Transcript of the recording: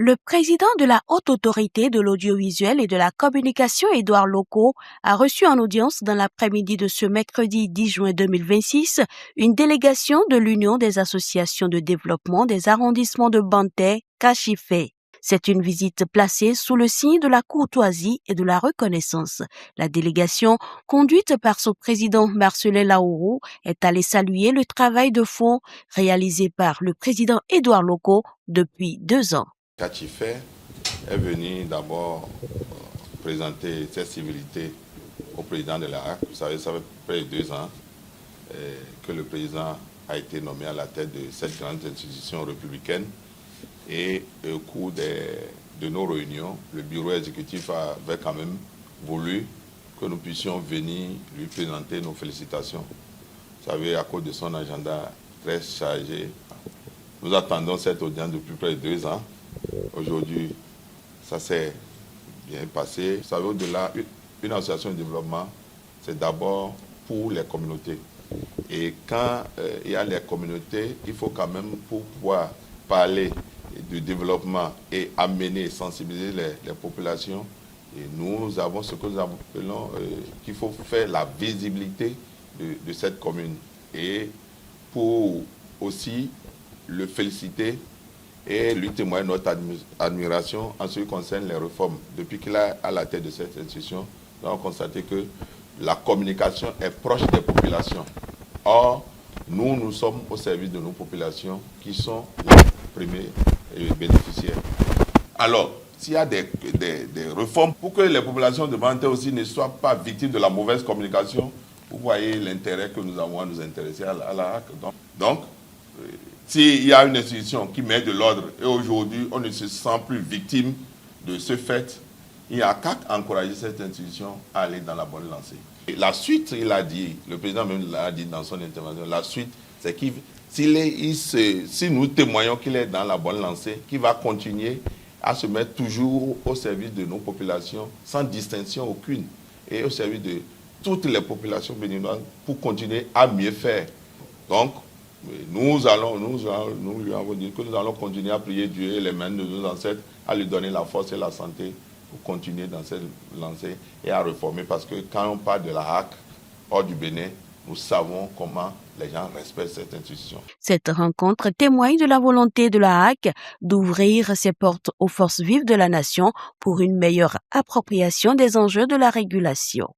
Le président de la Haute Autorité de l'Audiovisuel et de la Communication, Édouard Locaux, a reçu en audience dans l'après-midi de ce mercredi 10 juin 2026 une délégation de l'Union des associations de développement des arrondissements de Bantay, Kachifé. C'est une visite placée sous le signe de la courtoisie et de la reconnaissance. La délégation, conduite par son président Marcelin Laourou, est allée saluer le travail de fond réalisé par le président Édouard Locaux depuis 2 ans. Kachifé est venu d'abord présenter ses civilités au président de la HAC. Vous savez, ça fait près de 2 ans que le président a été nommé à la tête de cette grande institution républicaine. Et au cours de nos réunions, le bureau exécutif avait quand même voulu que nous puissions venir lui présenter nos félicitations. Vous savez, à cause de son agenda très chargé, nous attendons cette audience depuis près de 2 ans. Aujourd'hui, ça s'est bien passé. Vous savez, au-delà, une association de développement, c'est d'abord pour les communautés. Et quand il y a les communautés, il faut quand même, pour pouvoir parler du développement et amener, sensibiliser les populations, et nous avons ce que nous appelons qu'il faut faire la visibilité de cette commune. Et pour aussi le féliciter et lui témoigner notre admiration en ce qui concerne les réformes. Depuis qu'il est à la tête de cette institution, nous avons constaté que la communication est proche des populations. Or, nous sommes au service de nos populations qui sont les premiers bénéficiaires. Alors, s'il y a des réformes, pour que les populations de Bantay aussi ne soient pas victimes de la mauvaise communication, vous voyez l'intérêt que nous avons à nous intéresser à la HAC. Donc, s'il y a une institution qui met de l'ordre et aujourd'hui on ne se sent plus victime de ce fait, il n'y a qu'à encourager cette institution à aller dans la bonne lancée. Et la suite, il a dit, le président même l'a dit dans son intervention, la suite, c'est qu'il si nous témoignons qu'il est dans la bonne lancée, qu'il va continuer à se mettre toujours au service de nos populations, sans distinction aucune, et au service de toutes les populations béninoises pour continuer à mieux faire. Donc, nous lui avons dit que nous allons continuer à prier Dieu et les mains de nos ancêtres, à lui donner la force et la santé pour continuer dans cette lancée et à réformer. Parce que quand on parle de la HAC hors du Bénin, nous savons comment les gens respectent cette institution. Cette rencontre témoigne de la volonté de la HAC d'ouvrir ses portes aux forces vives de la nation pour une meilleure appropriation des enjeux de la régulation.